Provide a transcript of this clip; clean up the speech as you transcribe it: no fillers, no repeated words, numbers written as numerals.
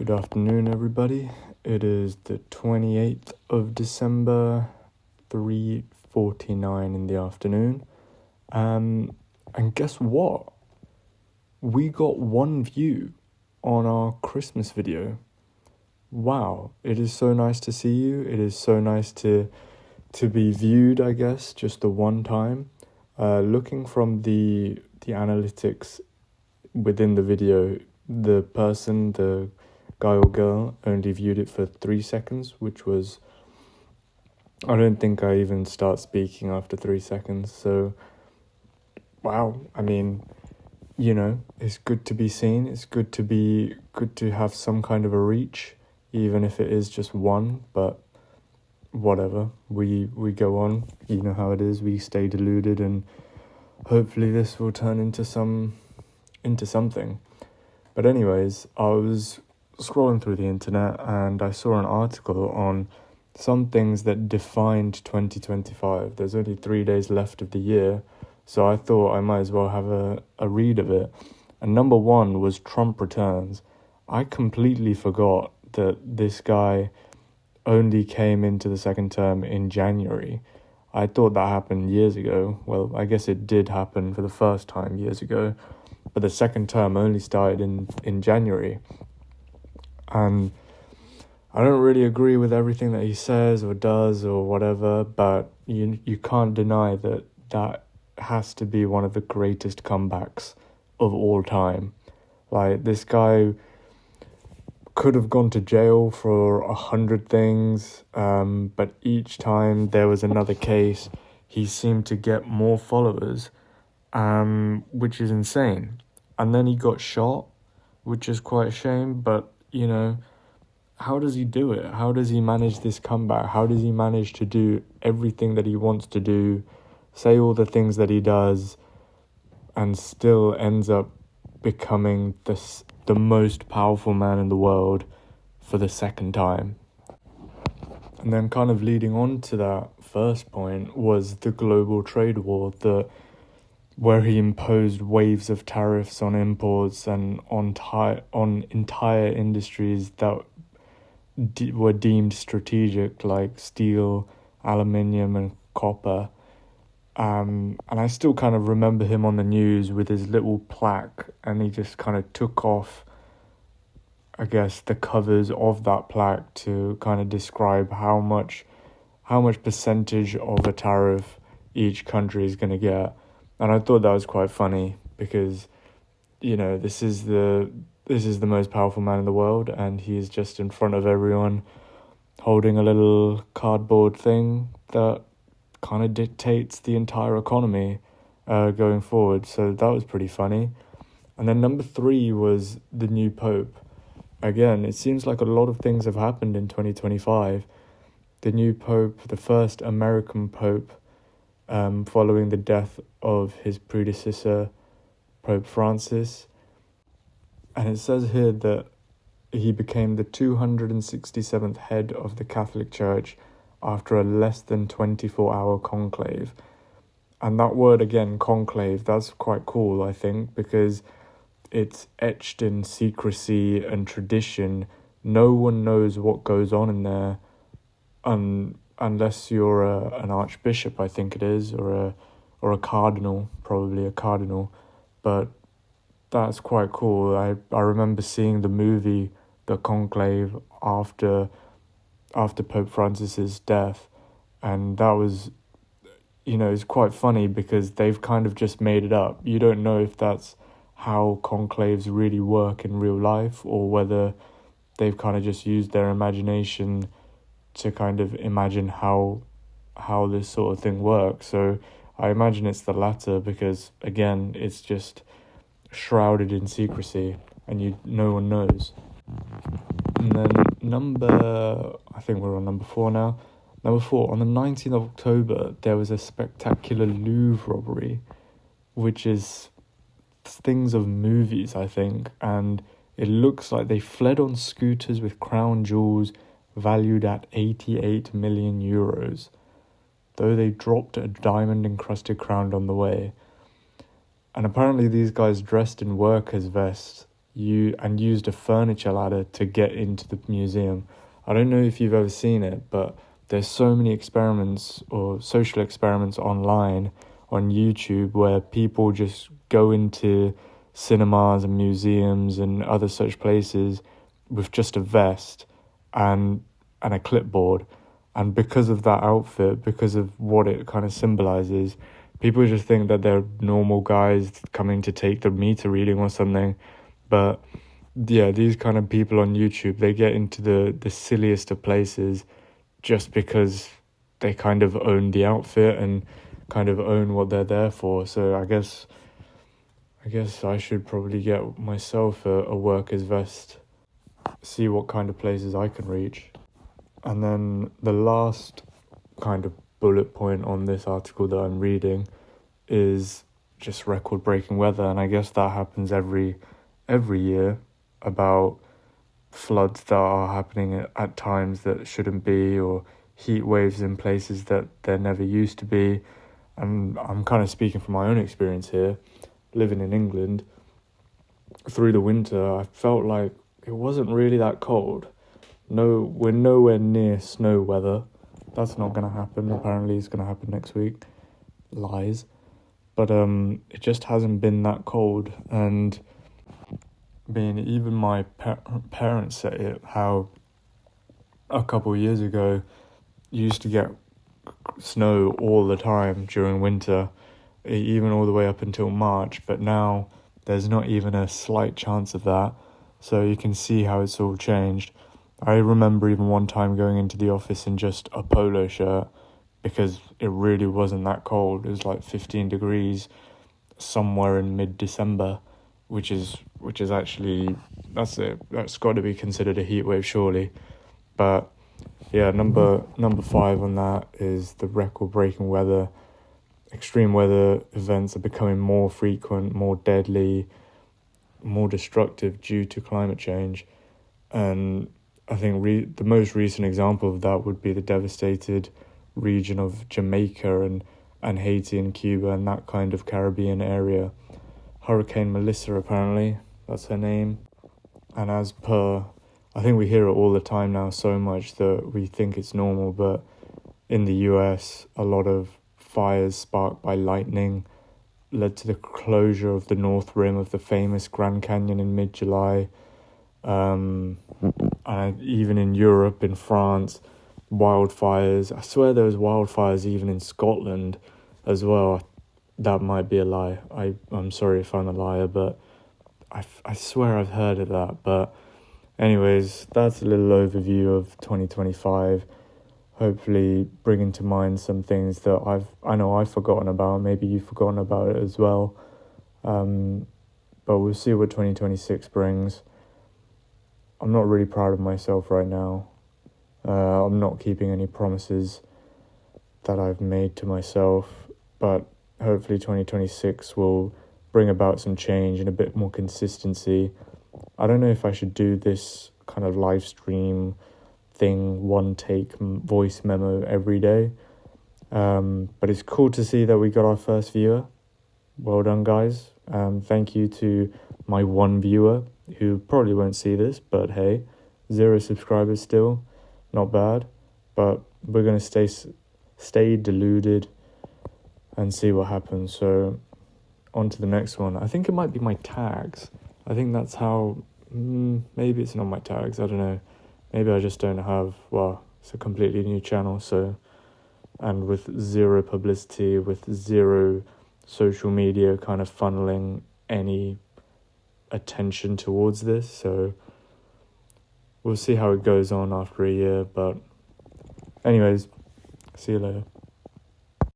Good afternoon, everybody. It is the 28th of December, 3:49 in the afternoon. And guess what? We got one view on our Christmas video. Wow, it is so nice to see you. It is so nice to be viewed, I guess, just the one time. Looking from the analytics within the video, the guy or girl only viewed it for 3 seconds, which was, I don't think I even start speaking after 3 seconds. So, wow, I mean, it's good to be seen. It's good to have some kind of a reach, even if it is just one, but whatever, we go on. You know how it is, we stay deluded, and hopefully this will turn into something. But anyways, I was scrolling through the internet and I saw an article on some things that defined 2025. There's only 3 days left of the year, so I thought I might as well have a read of it. And number one was Trump returns. I completely forgot that this guy only came into the second term in January. I thought that happened years ago. Well, I guess it did happen for the first time years ago, but the second term only started in January. And I don't really agree with everything that he says or does or whatever, but you can't deny that has to be one of the greatest comebacks of all time. Like, this guy could have gone to jail for 100 things, but each time there was another case, he seemed to get more followers, which is insane. And then he got shot, which is quite a shame, but how does he do it? How does he manage this comeback? How does he manage to do everything that he wants to do, say all the things that he does, and still ends up becoming the most powerful man in the world for the second time? And then kind of leading on to that first point was the global trade war, where he imposed waves of tariffs on imports and on entire industries that were deemed strategic, like steel, aluminium, and copper. And I still kind of remember him on the news with his little plaque, and he just kind of took off, I guess, the covers of that plaque to kind of describe how much percentage of a tariff each country is going to get. And I thought that was quite funny because, this is the most powerful man in the world, and he is just in front of everyone holding a little cardboard thing that kind of dictates the entire economy going forward. So that was pretty funny. And then number 3 was the new Pope. Again, it seems like a lot of things have happened in 2025. The new Pope, the first American Pope, following the death of his predecessor, Pope Francis. And it says here that he became the 267th head of the Catholic Church after a less than 24-hour conclave. And that word again, conclave, that's quite cool, I think, because it's etched in secrecy and tradition. No one knows what goes on in there unless you're an archbishop, I think it is, or a cardinal, probably a cardinal. But that's quite cool. I remember seeing the movie The Conclave after Pope Francis's death, and that was, it's quite funny because they've kind of just made it up. You don't know if that's how conclaves really work in real life, or whether they've kind of just used their imagination to kind of imagine how this sort of thing works. So I imagine it's the latter, because again, it's just shrouded in secrecy and no one knows. And then I think we're on number 4 now. Number 4, on the 19th of October, there was a spectacular Louvre robbery, which is things of movies, I think, and it looks like they fled on scooters with crown jewels valued at 88 million euros, though they dropped a diamond-encrusted crown on the way. And apparently these guys dressed in workers' vests and used a furniture ladder to get into the museum. I don't know if you've ever seen it, but there's so many experiments or social experiments online on YouTube where people just go into cinemas and museums and other such places with just a vest and a clipboard. And because of that outfit, because of what it kind of symbolizes, people just think that they're normal guys coming to take the meter reading or something. But yeah, these kind of people on YouTube, they get into the silliest of places just because they kind of own the outfit and kind of own what they're there for. So I guess I should probably get myself a worker's vest, see what kind of places I can reach. And then the last kind of bullet point on this article that I'm reading is just record-breaking weather, and I guess that happens every year, about floods that are happening at times that shouldn't be, or heat waves in places that there never used to be. And I'm kind of speaking from my own experience here, living in England. Through the winter, I felt like it wasn't really that cold. No, we're nowhere near snow weather. That's not going to happen. Apparently it's going to happen next week. Lies. But it just hasn't been that cold. And even my parents say it, how a couple of years ago you used to get snow all the time during winter, even all the way up until March, but now there's not even a slight chance of that. So you can see how it's all changed. I remember even one time going into the office in just a polo shirt because it really wasn't that cold. It was like 15 degrees somewhere in mid-December, which is actually, that's got to be considered a heat wave surely. But yeah, number 5 on that is the record-breaking weather. Extreme weather events are becoming more frequent, more deadly, more destructive due to climate change. And I think the most recent example of that would be the devastated region of Jamaica and Haiti and Cuba and that kind of Caribbean area. Hurricane Melissa, apparently, that's her name. And I think we hear it all the time now so much that we think it's normal, but in the US, a lot of fires sparked by lightning led to the closure of the north rim of the famous Grand Canyon in mid-July. And even in Europe, in France, wildfires. I swear there was wildfires even in Scotland as well. That might be a lie. I'm sorry if I'm a liar, but I swear I've heard of that. But anyways, that's a little overview of 2025. Hopefully bringing to mind some things that I know I've forgotten about. Maybe you've forgotten about it as well. But we'll see what 2026 brings. I'm not really proud of myself right now. I'm not keeping any promises that I've made to myself, but hopefully 2026 will bring about some change and a bit more consistency. I don't know if I should do this kind of live stream thing, one take voice memo every day, but it's cool to see that we got our first viewer. Well done, guys. Thank you to my one viewer who probably won't see this, but hey, 0 subscribers still, not bad. But we're going to stay deluded and see what happens. So on to the next one. I think it might be my tags. I think that's how, maybe it's not my tags, I don't know. Maybe I just don't have, it's a completely new channel, so, and with 0 publicity, with 0 social media kind of funneling any attention towards this, so we'll see how it goes on after a year. But anyways, see you later.